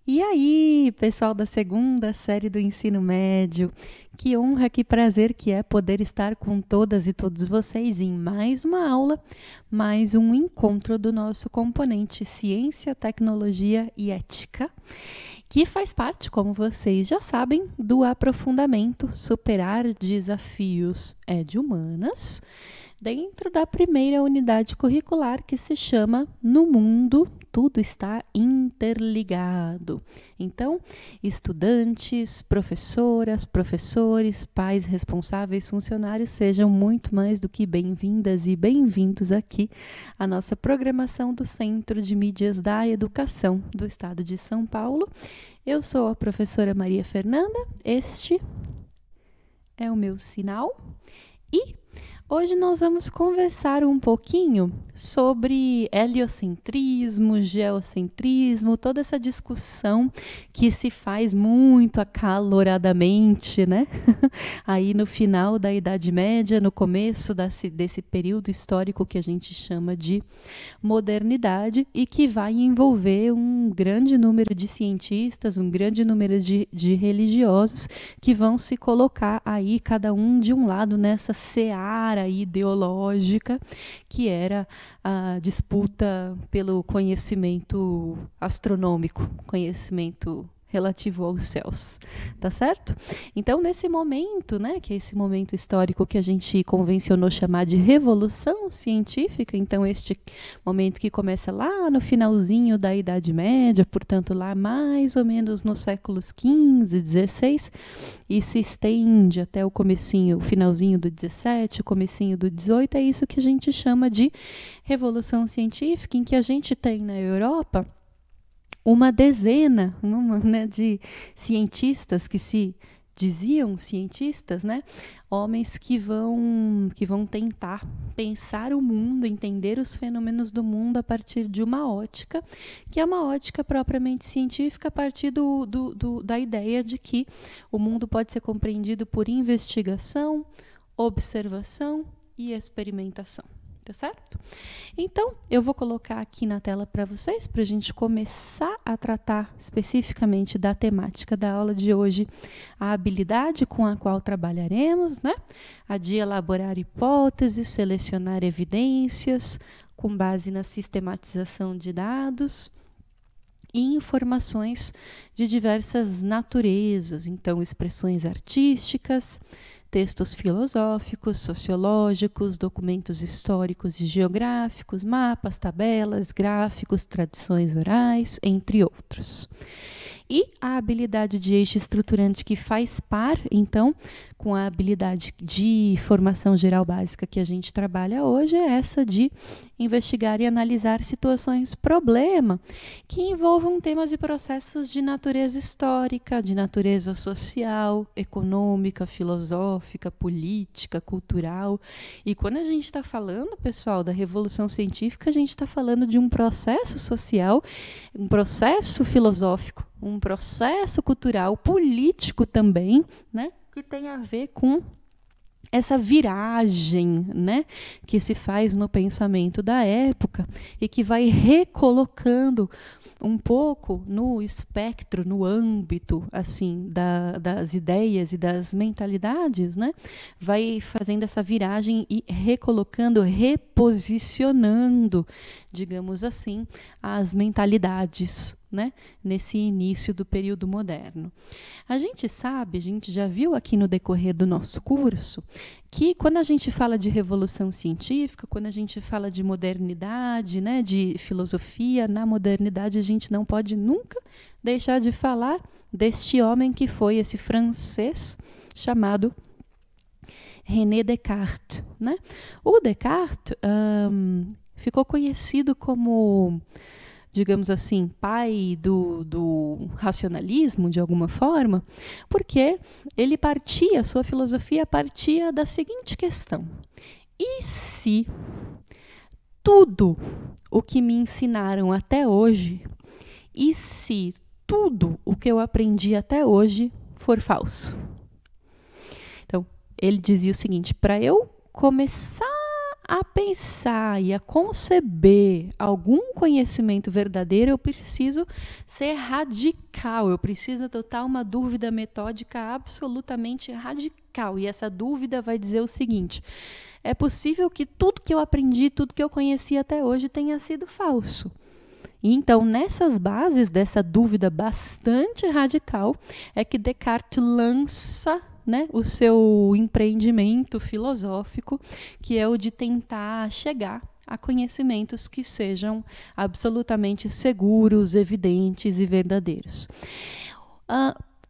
E aí, pessoal da segunda série do ensino médio, que honra, que prazer que é poder estar com todas e todos vocês em mais uma aula, mais um encontro do nosso componente Ciência, Tecnologia e Ética, que faz parte, como vocês já sabem, do aprofundamento Superar Desafios Ed-Humanas, dentro da primeira unidade curricular que se chama No Mundo Tudo Está Interligado. Então, estudantes, professoras, professores, pais responsáveis, funcionários, sejam muito mais do que bem-vindas e bem-vindos aqui à nossa programação do Centro de Mídias da Educação do Estado de São Paulo. Eu sou a professora Maria Fernanda, este é o meu sinal e hoje nós vamos conversar um pouquinho sobre heliocentrismo, geocentrismo, toda essa discussão que se faz muito acaloradamente, né? Aí no final da Idade Média, no começo desse período histórico que a gente chama de modernidade e que vai envolver um grande número de cientistas, um grande número de religiosos que vão se colocar aí, cada um de um lado, nessa seara ideológica, que era a disputa pelo conhecimento astronômico, conhecimento relativo aos céus, tá certo? Então, nesse momento, né, que é esse momento histórico que a gente convencionou chamar de revolução científica, então este momento que começa lá no finalzinho da Idade Média, portanto lá mais ou menos nos séculos XV, XVI, e se estende até o comecinho, o finalzinho do XVII, comecinho do XVIII, é isso que a gente chama de revolução científica, em que a gente tem na Europa uma dezena de cientistas que se diziam cientistas, né? Homens que vão tentar pensar o mundo, entender os fenômenos do mundo a partir de uma ótica, que é uma ótica propriamente científica, a partir da ideia de que o mundo pode ser compreendido por investigação, observação e experimentação. Tá certo? Então, eu vou colocar aqui na tela para vocês, para a gente começar a tratar especificamente da temática da aula de hoje, a habilidade com a qual trabalharemos, né? A de elaborar hipóteses, selecionar evidências, com base na sistematização de dados e informações de diversas naturezas, então expressões artísticas, textos filosóficos, sociológicos, documentos históricos e geográficos, mapas, tabelas, gráficos, tradições orais, entre outros. E a habilidade de eixo estruturante que faz par, então, com a habilidade de formação geral básica que a gente trabalha hoje, é essa de investigar e analisar situações problema que envolvam temas e processos de natureza histórica, de natureza social, econômica, filosófica, política, cultural. E quando a gente está falando, pessoal, da revolução científica, a gente está falando de um processo social, um processo filosófico, um processo cultural, político também, né, que tem a ver com essa viragem, né, que se faz no pensamento da época e que vai recolocando um pouco no espectro, no âmbito assim das ideias e das mentalidades, né, vai fazendo essa viragem e recolocando, reposicionando, digamos assim, as mentalidades, né, nesse início do período moderno. A gente sabe, a gente já viu aqui no decorrer do nosso curso, que quando a gente fala de revolução científica, quando a gente fala de modernidade, né, de filosofia na modernidade, a gente não pode nunca deixar de falar deste homem que foi esse francês chamado René Descartes, né? O Descartes ficou conhecido como, digamos assim, pai do racionalismo, de alguma forma, porque ele sua filosofia partia da seguinte questão: e se tudo o que me ensinaram até hoje, e se tudo o que eu aprendi até hoje for falso? Então, ele dizia o seguinte: para eu começar a pensar e a conceber algum conhecimento verdadeiro, eu preciso ser radical, eu preciso adotar uma dúvida metódica absolutamente radical. E essa dúvida vai dizer o seguinte: é possível que tudo que eu aprendi, tudo que eu conheci até hoje tenha sido falso. E então, nessas bases dessa dúvida bastante radical, é que Descartes lança, né, o seu empreendimento filosófico, que é o de tentar chegar a conhecimentos que sejam absolutamente seguros, evidentes e verdadeiros.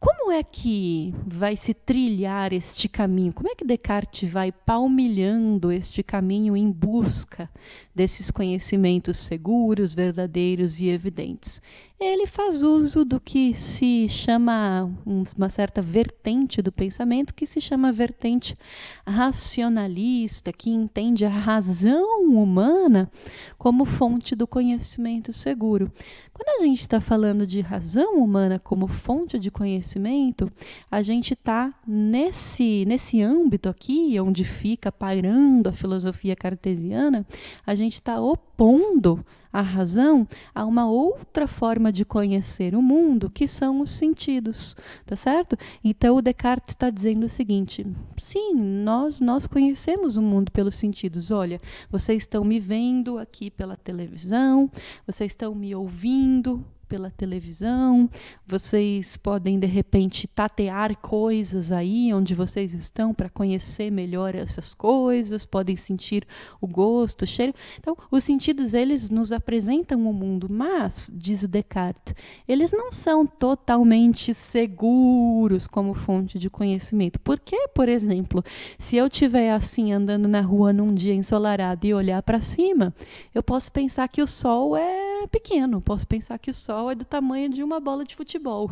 Como é que vai se trilhar este caminho? Como é que Descartes vai palmilhando este caminho em busca desses conhecimentos seguros, verdadeiros e evidentes? Ele faz uso do que se chama uma certa vertente do pensamento, que se chama vertente racionalista, que entende a razão humana como fonte do conhecimento seguro. Quando a gente está falando de razão humana como fonte de conhecimento, a gente está nesse âmbito aqui, onde fica pairando a filosofia cartesiana, a gente está opondo a razão a uma outra forma de conhecer o mundo, que são os sentidos, tá certo? Então, o Descartes está dizendo o seguinte: sim, nós conhecemos o mundo pelos sentidos. Olha, vocês estão me vendo aqui pela televisão, vocês estão me ouvindo pela televisão, vocês podem, de repente, tatear coisas aí onde vocês estão para conhecer melhor essas coisas, podem sentir o gosto, o cheiro. Então, os sentidos, eles nos apresentam o mundo, mas, diz o Descartes, eles não são totalmente seguros como fonte de conhecimento. Porque, por exemplo, se eu estiver assim, andando na rua num dia ensolarado e olhar para cima, eu posso pensar que o sol é pequeno, posso pensar que o sol é do tamanho de uma bola de futebol,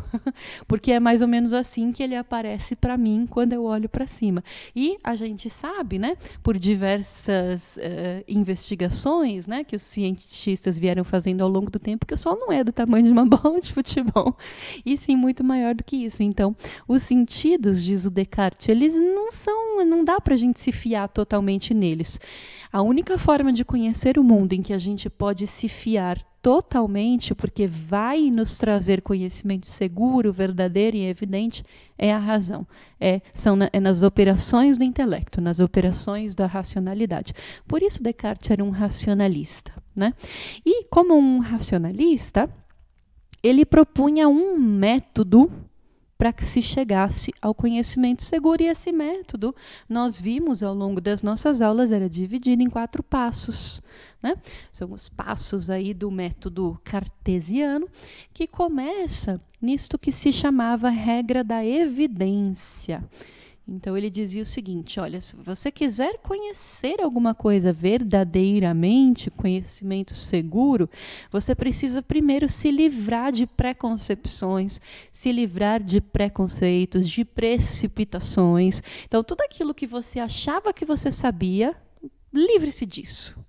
porque é mais ou menos assim que ele aparece para mim quando eu olho para cima. E a gente sabe, né, por diversas investigações, né, que os cientistas vieram fazendo ao longo do tempo, que o sol não é do tamanho de uma bola de futebol, e sim muito maior do que isso. Então, os sentidos, diz o Descartes, eles não dá para a gente se fiar totalmente neles. A única forma de conhecer o mundo em que a gente pode se fiar totalmente, porque vai nos trazer conhecimento seguro, verdadeiro e evidente, é a razão. É nas operações do intelecto, nas operações da racionalidade. Por isso Descartes era um racionalista, né? E como um racionalista, ele propunha um método para que se chegasse ao conhecimento seguro. E esse método, nós vimos ao longo das nossas aulas, era dividido em 4 passos, né? São os passos aí do método cartesiano, que começa nisto que se chamava regra da evidência. Então, ele dizia o seguinte: olha, se você quiser conhecer alguma coisa verdadeiramente, conhecimento seguro, você precisa primeiro se livrar de preconcepções, se livrar de preconceitos, de precipitações. Então, tudo aquilo que você achava que você sabia, livre-se disso.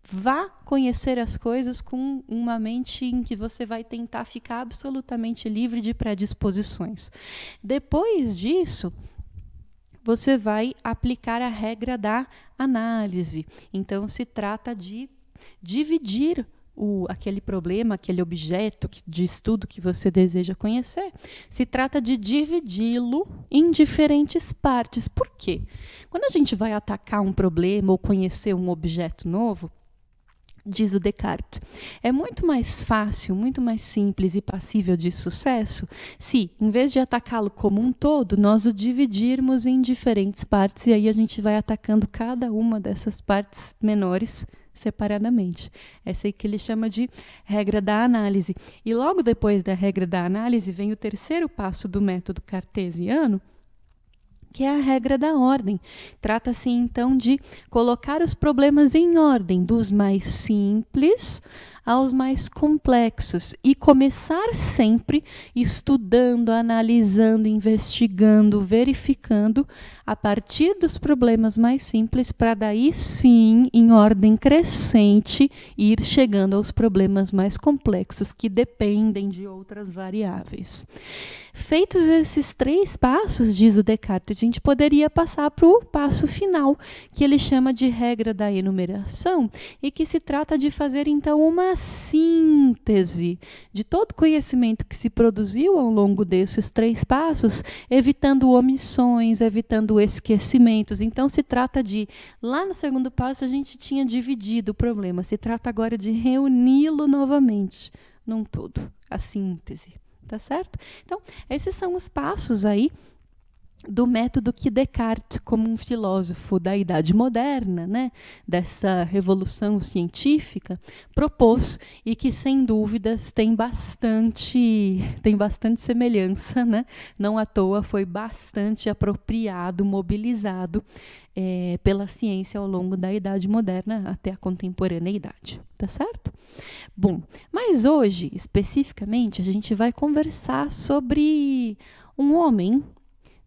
Vá conhecer as coisas com uma mente em que você vai tentar ficar absolutamente livre de predisposições. Depois disso, você vai aplicar a regra da análise. Então, se trata de dividir aquele problema, aquele objeto de estudo que você deseja conhecer. Se trata de dividi-lo em diferentes partes. Por quê? Quando a gente vai atacar um problema ou conhecer um objeto novo, diz o Descartes, é muito mais fácil, muito mais simples e passível de sucesso se, em vez de atacá-lo como um todo, nós o dividirmos em diferentes partes, e aí a gente vai atacando cada uma dessas partes menores separadamente. Essa aí que ele chama de regra da análise. E logo depois da regra da análise vem o terceiro passo do método cartesiano, que é a regra da ordem. Trata-se, então, de colocar os problemas em ordem, dos mais simples aos mais complexos, e começar sempre estudando, analisando, investigando, verificando a partir dos problemas mais simples, para daí sim, em ordem crescente, ir chegando aos problemas mais complexos, que dependem de outras variáveis. Feitos esses 3 passos, diz o Descartes, a gente poderia passar para o passo final, que ele chama de regra da enumeração, e que se trata de fazer, então, uma síntese de todo o conhecimento que se produziu ao longo desses 3 passos, evitando omissões, evitando esquecimentos. Então, se trata de, lá no segundo passo, a gente tinha dividido o problema, se trata agora de reuni-lo novamente num todo, a síntese. Tá certo? Então, esses são os passos aí do método que Descartes, como um filósofo da Idade Moderna, né, dessa revolução científica, propôs e que, sem dúvidas, tem bastante semelhança, né? Não à toa foi bastante apropriado, mobilizado pela ciência ao longo da Idade Moderna até a contemporaneidade, tá certo? Bom, mas hoje, especificamente, a gente vai conversar sobre um homem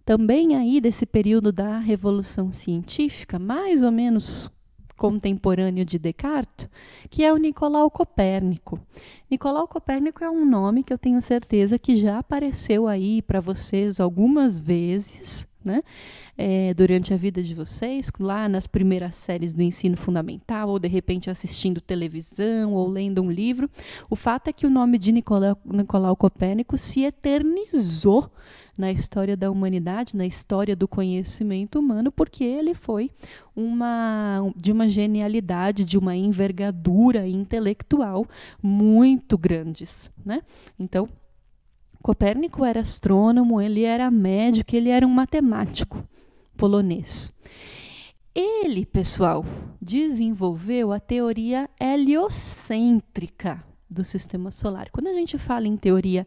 também aí desse período da Revolução Científica, mais ou menos contemporâneo de Descartes, que é o Nicolau Copérnico. Nicolau Copérnico é um nome que eu tenho certeza que já apareceu aí para vocês algumas vezes, né? Durante a vida de vocês, lá nas primeiras séries do ensino fundamental, ou de repente assistindo televisão, ou lendo um livro. O fato é que o nome de Nicolau Copérnico se eternizou na história da humanidade, na história do conhecimento humano, porque ele foi de uma genialidade, de uma envergadura intelectual muito grandes, né? Então, Copérnico era astrônomo, ele era médico, ele era um matemático polonês. Ele, pessoal, desenvolveu a teoria heliocêntrica do sistema solar. Quando a gente fala em teoria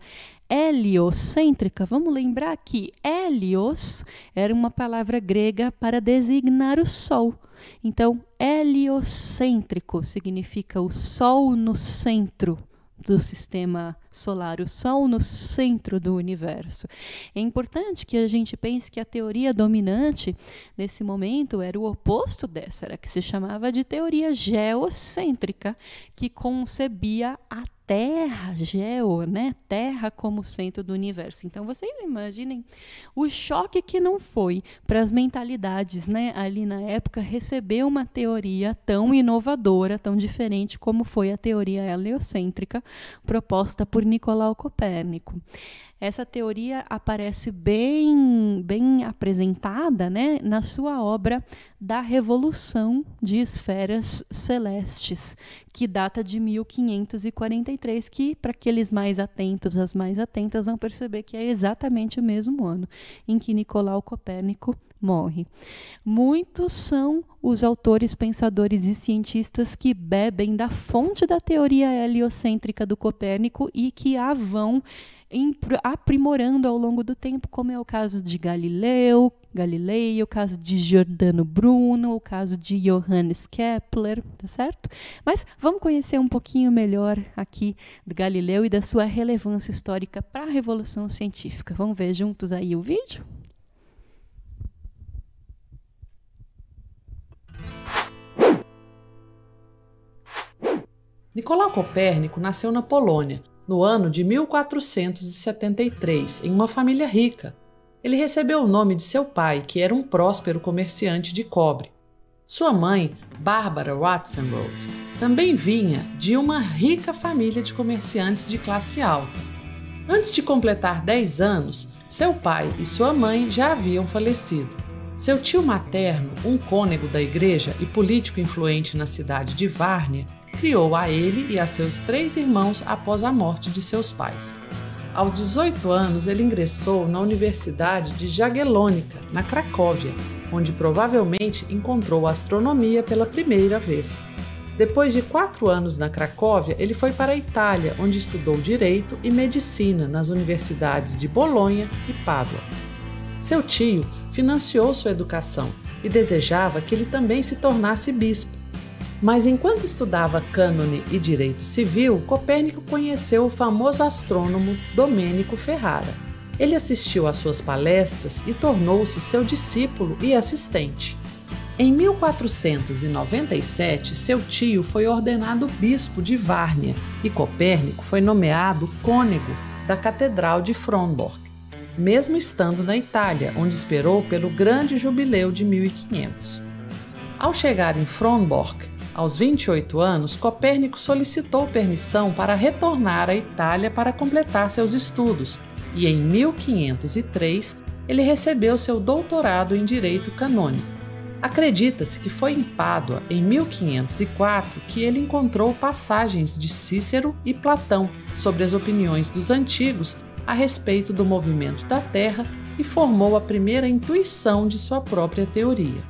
heliocêntrica, vamos lembrar que helios era uma palavra grega para designar o Sol. Então, heliocêntrico significa o Sol no centro do sistema solar, o Sol no centro do universo. É importante que a gente pense que a teoria dominante nesse momento era o oposto dessa, era que se chamava de teoria geocêntrica, que concebia a Terra, né? Terra como centro do universo. Então, vocês imaginem o choque que não foi para as mentalidades, né, ali na época, receber uma teoria tão inovadora, tão diferente como foi a teoria heliocêntrica proposta por Nicolau Copérnico. Essa teoria aparece bem apresentada, né, na sua obra da Revolução de Esferas Celestes, que data de 1543, que, para aqueles mais atentos, as mais atentas, vão perceber que é exatamente o mesmo ano em que Nicolau Copérnico morre. Muitos são os autores, pensadores e cientistas que bebem da fonte da teoria heliocêntrica do Copérnico e que a vão aprimorando ao longo do tempo, como é o caso de Galileu, o caso de Giordano Bruno, o caso de Johannes Kepler, tá certo? Mas vamos conhecer um pouquinho melhor aqui de Galileu e da sua relevância histórica para a Revolução Científica. Vamos ver juntos aí o vídeo? Nicolau Copérnico nasceu na Polônia, no ano de 1473, em uma família rica. Ele recebeu o nome de seu pai, que era um próspero comerciante de cobre. Sua mãe, Barbara Watzenroth, também vinha de uma rica família de comerciantes de classe alta. Antes de completar 10 anos, seu pai e sua mãe já haviam falecido. Seu tio materno, um cônego da igreja e político influente na cidade de Várnia, criou a ele e a seus 3 irmãos após a morte de seus pais. Aos 18 anos, ele ingressou na Universidade de Jagiellonica, na Cracóvia, onde provavelmente encontrou a astronomia pela primeira vez. Depois de 4 anos na Cracóvia, ele foi para a Itália, onde estudou Direito e Medicina nas universidades de Bolonha e Pádua. Seu tio financiou sua educação e desejava que ele também se tornasse bispo. Mas enquanto estudava cânone e direito civil, Copérnico conheceu o famoso astrônomo Domênico Ferrara. Ele assistiu às suas palestras e tornou-se seu discípulo e assistente. Em 1497, seu tio foi ordenado bispo de Várnia e Copérnico foi nomeado cônego da Catedral de Frombork. mesmo estando na Itália, onde esperou pelo grande jubileu de 1500. Ao chegar em Frombork, aos 28 anos, Copérnico solicitou permissão para retornar à Itália para completar seus estudos e, em 1503, ele recebeu seu doutorado em Direito Canônico. Acredita-se que foi em Pádua, em 1504, que ele encontrou passagens de Cícero e Platão sobre as opiniões dos antigos a respeito do movimento da Terra e formou a primeira intuição de sua própria teoria.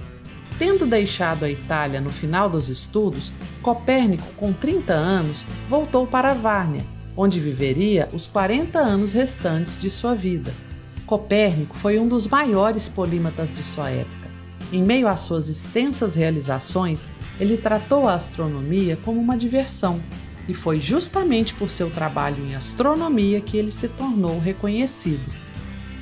Tendo deixado a Itália no final dos estudos, Copérnico, com 30 anos, voltou para Várnia, onde viveria os 40 anos restantes de sua vida. Copérnico foi um dos maiores polímatas de sua época. Em meio às suas extensas realizações, ele tratou a astronomia como uma diversão, e foi justamente por seu trabalho em astronomia que ele se tornou reconhecido.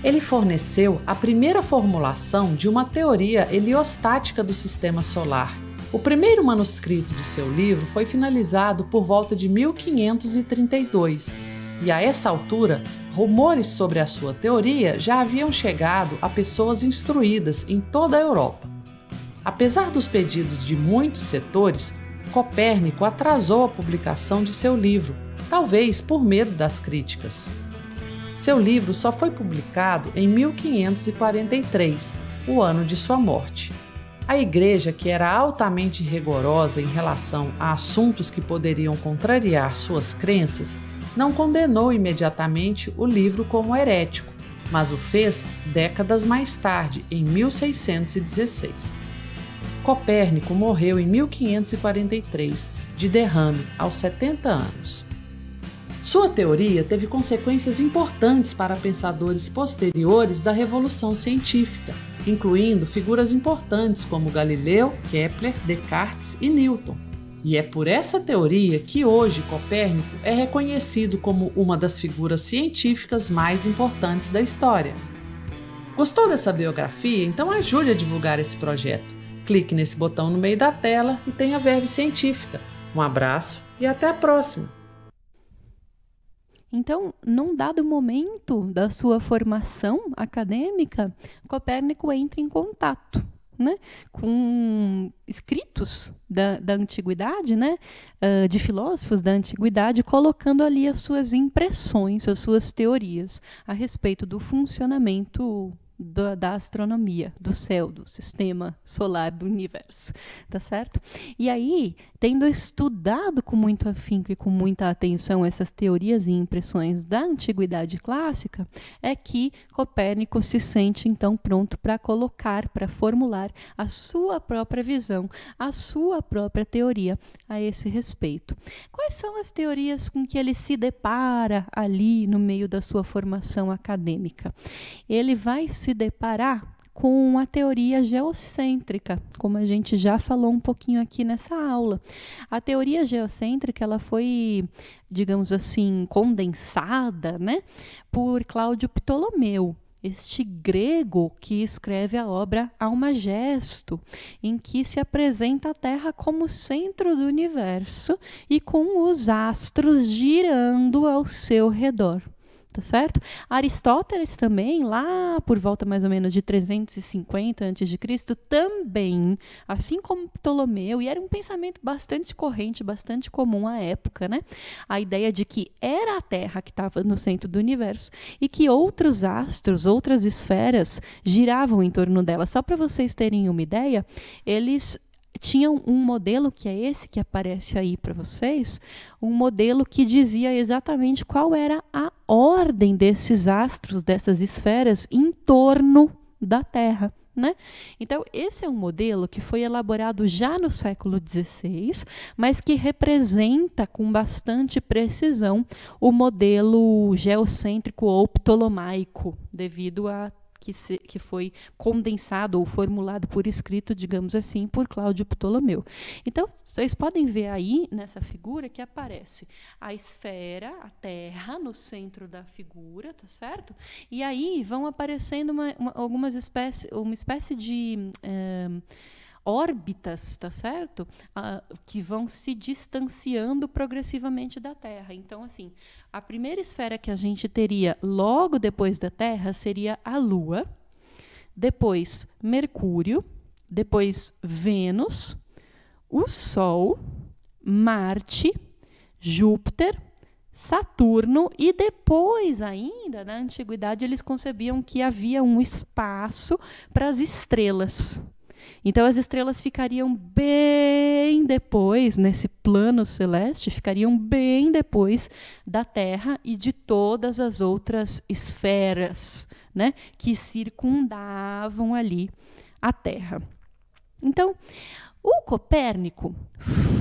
Ele forneceu a primeira formulação de uma teoria heliostática do sistema solar. O primeiro manuscrito de seu livro foi finalizado por volta de 1532, e a essa altura, rumores sobre a sua teoria já haviam chegado a pessoas instruídas em toda a Europa. Apesar dos pedidos de muitos setores, Copérnico atrasou a publicação de seu livro, talvez por medo das críticas. Seu livro só foi publicado em 1543, o ano de sua morte. A Igreja, que era altamente rigorosa em relação a assuntos que poderiam contrariar suas crenças, não condenou imediatamente o livro como herético, mas o fez décadas mais tarde, em 1616. Copérnico morreu em 1543, de derrame, aos 70 anos. Sua teoria teve consequências importantes para pensadores posteriores da Revolução Científica, incluindo figuras importantes como Galileu, Kepler, Descartes e Newton. E é por essa teoria que hoje Copérnico é reconhecido como uma das figuras científicas mais importantes da história. Gostou dessa biografia? Então ajude a divulgar esse projeto. Clique nesse botão no meio da tela e tenha Verve Científica. Um abraço e até a próxima! Então, num dado momento da sua formação acadêmica, Copérnico entra em contato, né, com escritos da antiguidade, né, de filósofos da antiguidade, colocando ali as suas impressões, as suas teorias a respeito do funcionamento da astronomia, do céu, do sistema solar, do universo, tá certo? E aí, tendo estudado com muito afinco e com muita atenção essas teorias e impressões da antiguidade clássica, é que Copérnico se sente então pronto para colocar, para formular a sua própria visão, a sua própria teoria a esse respeito. Quais são as teorias com que ele se depara ali no meio da sua formação acadêmica? Ele vai se deparar com a teoria geocêntrica, como a gente já falou um pouquinho aqui nessa aula. A teoria geocêntrica, ela foi, digamos assim, condensada, né, por Cláudio Ptolomeu, este grego que escreve a obra Almagesto, em que se apresenta a Terra como centro do universo e com os astros girando ao seu redor. Tá certo? Aristóteles também, lá por volta mais ou menos de 350 a.C., também, assim como Ptolomeu, e era um pensamento bastante corrente, bastante comum à época, né? A ideia de que era a Terra que estava no centro do universo e que outros astros, outras esferas giravam em torno dela. Só para vocês terem uma ideia, eles tinham um modelo, que é esse que aparece aí para vocês, um modelo que dizia exatamente qual era a ordem desses astros, dessas esferas, em torno da Terra, né? Então, esse é um modelo que foi elaborado já no século XVI, mas que representa com bastante precisão o modelo geocêntrico ou ptolomaico, devido a que foi condensado ou formulado por escrito, digamos assim, por Cláudio Ptolomeu. Então, vocês podem ver aí nessa figura que aparece a esfera, a Terra, no centro da figura, tá certo? E aí vão aparecendo uma espécie de órbitas, tá certo? Que vão se distanciando progressivamente da Terra. Então, assim, a primeira esfera que a gente teria logo depois da Terra seria a Lua, depois Mercúrio, depois Vênus, o Sol, Marte, Júpiter, Saturno, e depois ainda, na antiguidade, eles concebiam que havia um espaço para as estrelas. Então, as estrelas ficariam bem depois, nesse plano celeste, ficariam bem depois da Terra e de todas as outras esferas, né, que circundavam ali a Terra. Então, o Copérnico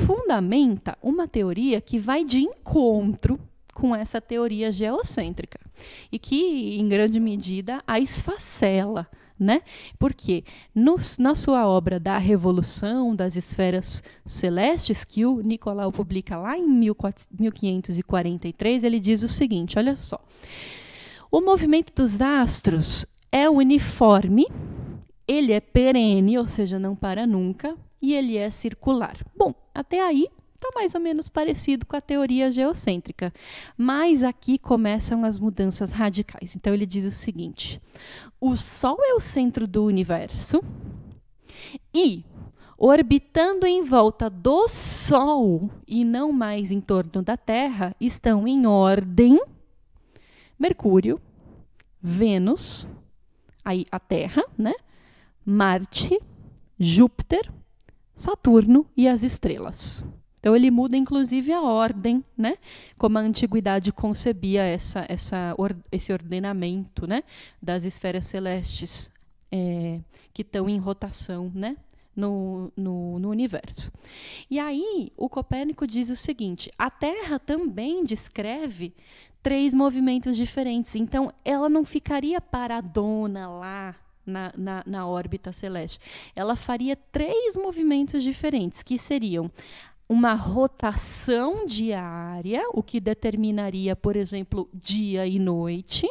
fundamenta uma teoria que vai de encontro com essa teoria geocêntrica e que, em grande medida, a esfacela, né? Porque na sua obra da Revolução das Esferas Celestes, que o Nicolau publica lá em 1543, ele diz o seguinte, olha só: o movimento dos astros é uniforme, ele é perene, ou seja, não para nunca, e ele é circular. Bom, até aí está mais ou menos parecido com a teoria geocêntrica, mas aqui começam as mudanças radicais. Então ele diz o seguinte: o Sol é o centro do universo e, orbitando em volta do Sol e não mais em torno da Terra, estão em ordem Mercúrio, Vênus, aí a Terra, né? Marte, Júpiter, Saturno e as estrelas. Então, ele muda, inclusive, a ordem, né? Como a antiguidade concebia esse ordenamento, né? Das esferas celestes que estão em rotação, né? No universo. E aí, o Copérnico diz o seguinte: a Terra também descreve 3 movimentos diferentes. Então, ela não ficaria paradona lá na órbita celeste. Ela faria 3 movimentos diferentes, que seriam uma rotação diária, o que determinaria, por exemplo, dia e noite,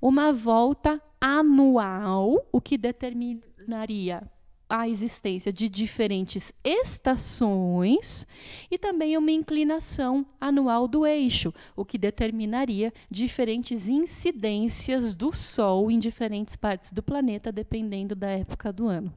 uma volta anual, o que determinaria a existência de diferentes estações, e também uma inclinação anual do eixo, o que determinaria diferentes incidências do Sol em diferentes partes do planeta, dependendo da época do ano.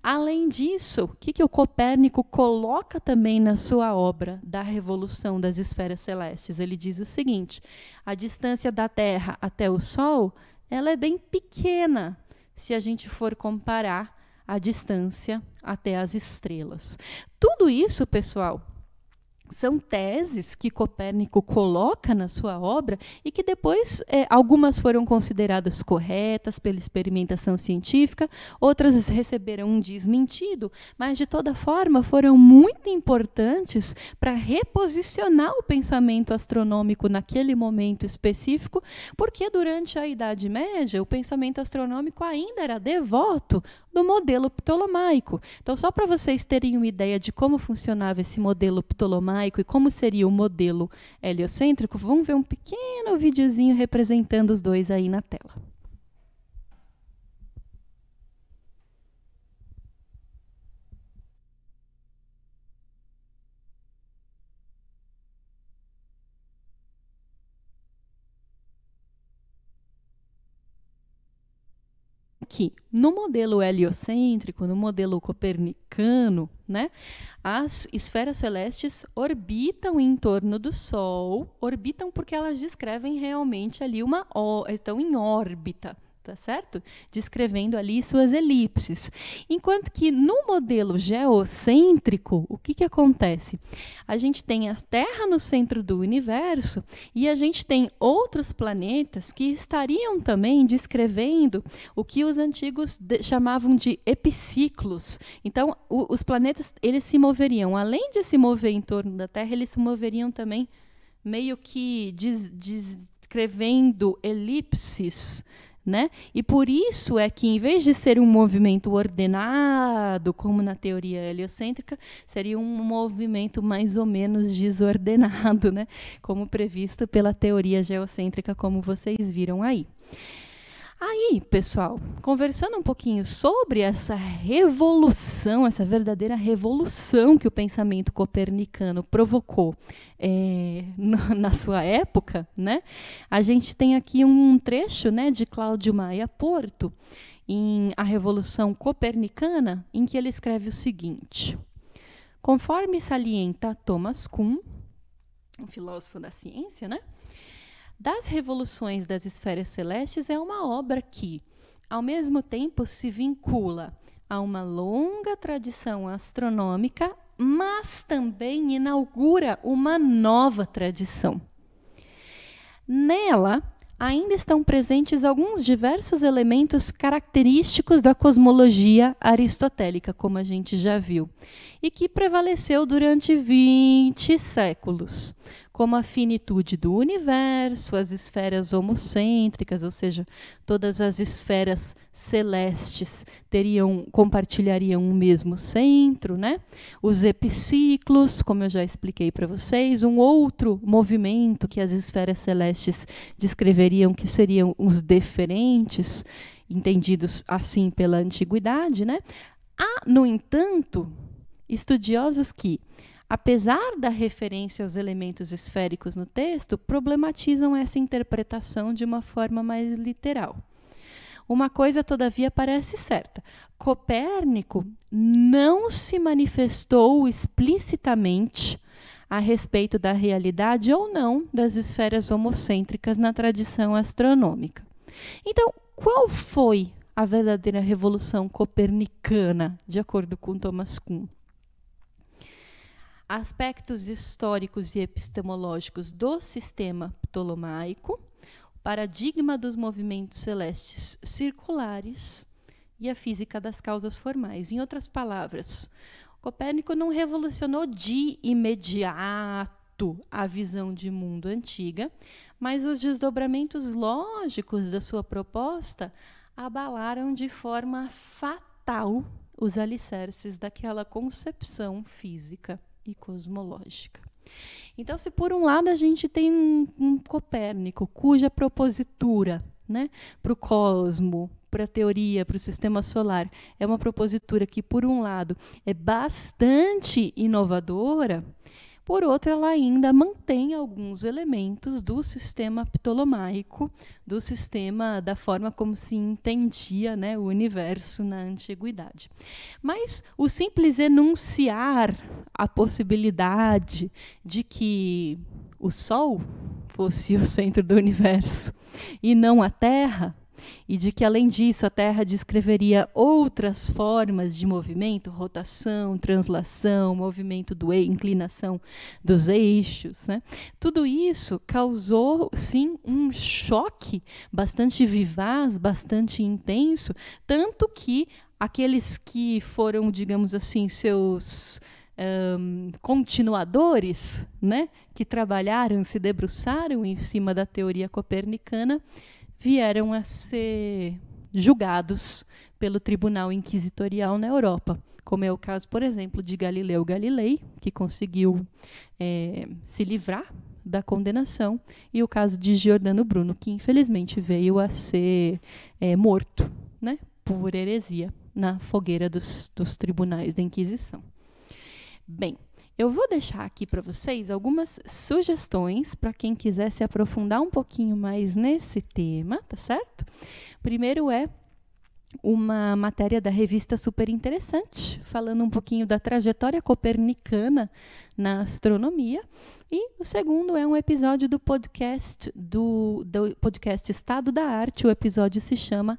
Além disso, o que o Copérnico coloca também na sua obra da Revolução das Esferas Celestes? Ele diz o seguinte: a distância da Terra até o Sol, ela é bem pequena, se a gente for comparar a distância até as estrelas. Tudo isso, pessoal, são teses que Copérnico coloca na sua obra e que depois algumas foram consideradas corretas pela experimentação científica, outras receberam um desmentido, mas de toda forma foram muito importantes para reposicionar o pensamento astronômico naquele momento específico, porque durante a Idade Média o pensamento astronômico ainda era devoto do modelo ptolomaico. Então, só para vocês terem uma ideia de como funcionava esse modelo ptolomaico e como seria o modelo heliocêntrico, vamos ver um pequeno videozinho representando os dois aí na tela. Que no modelo heliocêntrico, no modelo copernicano, né, as esferas celestes orbitam em torno do Sol, orbitam porque elas descrevem realmente ali estão em órbita, tá certo? Descrevendo ali suas elipses. Enquanto que no modelo geocêntrico, o que acontece? A gente tem a Terra no centro do universo e a gente tem outros planetas que estariam também descrevendo o que os antigos chamavam de epiciclos. Então, os planetas, eles se moveriam, além de se mover em torno da Terra, eles se moveriam também meio que descrevendo elipses, né? E por isso é que, em vez de ser um movimento ordenado, como na teoria heliocêntrica, seria um movimento mais ou menos desordenado, né? Como previsto pela teoria geocêntrica, como vocês viram aí. Aí, pessoal, conversando um pouquinho sobre essa revolução, essa verdadeira revolução que o pensamento copernicano provocou na sua época, né? A gente tem aqui um trecho, né, de Cláudio Maia Porto, em A Revolução Copernicana, em que ele escreve o seguinte: conforme salienta Thomas Kuhn, um filósofo da ciência, né? Das Revoluções das Esferas Celestes é uma obra que, ao mesmo tempo, se vincula a uma longa tradição astronômica, mas também inaugura uma nova tradição. Nela, ainda estão presentes alguns diversos elementos característicos da cosmologia aristotélica, como a gente já viu, e que prevaleceu durante 20 séculos, como a finitude do universo, as esferas homocêntricas, ou seja, todas as esferas celestes compartilhariam o mesmo centro, né? Os epiciclos, como eu já expliquei para vocês, um outro movimento que as esferas celestes descreveriam que seriam os deferentes, entendidos assim pela antiguidade, né? Há, no entanto, estudiosos que, apesar da referência aos elementos esféricos no texto, problematizam essa interpretação de uma forma mais literal. Uma coisa, todavia, parece certa. Copérnico não se manifestou explicitamente a respeito da realidade ou não das esferas homocêntricas na tradição astronômica. Então, qual foi a verdadeira revolução copernicana, de acordo com Thomas Kuhn? Aspectos históricos e epistemológicos do sistema ptolomaico, paradigma dos movimentos celestes circulares e a física das causas formais. Em outras palavras, Copérnico não revolucionou de imediato a visão de mundo antiga, mas os desdobramentos lógicos da sua proposta abalaram de forma fatal os alicerces daquela concepção física e cosmológica. Então, se por um lado a gente tem um Copérnico cuja propositura, né, para o cosmo, para a teoria, para o sistema solar, é uma propositura que, por um lado, é bastante inovadora, por outro, ela ainda mantém alguns elementos do sistema ptolomaico, do sistema, da forma como se entendia, né, o universo na antiguidade. Mas o simples enunciar a possibilidade de que o Sol fosse o centro do universo e não a Terra, e de que, além disso, a Terra descreveria outras formas de movimento, rotação, translação, movimento inclinação dos eixos, né? Tudo isso causou, sim, um choque bastante vivaz, bastante intenso, tanto que aqueles que foram, digamos assim, seus continuadores, né, que trabalharam, se debruçaram em cima da teoria copernicana, vieram a ser julgados pelo Tribunal Inquisitorial na Europa, como é o caso, por exemplo, de Galileu Galilei, que conseguiu se livrar da condenação, e o caso de Giordano Bruno, que infelizmente veio a ser morto, né, por heresia na fogueira dos tribunais da Inquisição. Bem, eu vou deixar aqui para vocês algumas sugestões para quem quiser se aprofundar um pouquinho mais nesse tema, tá certo? Primeiro é uma matéria da revista Super Interessante, falando um pouquinho da trajetória copernicana na astronomia. E o segundo é um episódio do podcast podcast Estado da Arte. O episódio se chama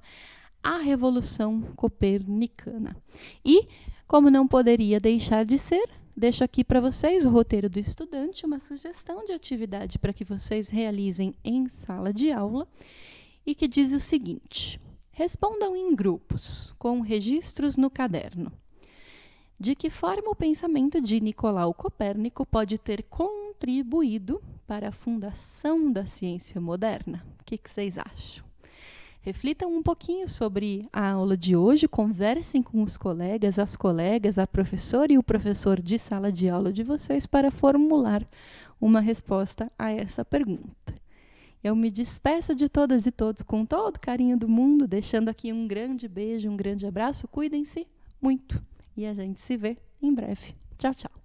A Revolução Copernicana. E, como não poderia deixar de ser, deixo aqui para vocês o roteiro do estudante, uma sugestão de atividade para que vocês realizem em sala de aula e que diz o seguinte: respondam em grupos, com registros no caderno. De que forma o pensamento de Nicolau Copérnico pode ter contribuído para a fundação da ciência moderna? O que vocês acham? Reflitam um pouquinho sobre a aula de hoje, conversem com os colegas, as colegas, a professora e o professor de sala de aula de vocês para formular uma resposta a essa pergunta. Eu me despeço de todas e todos com todo o carinho do mundo, deixando aqui um grande beijo, um grande abraço. Cuidem-se muito e a gente se vê em breve. Tchau, tchau.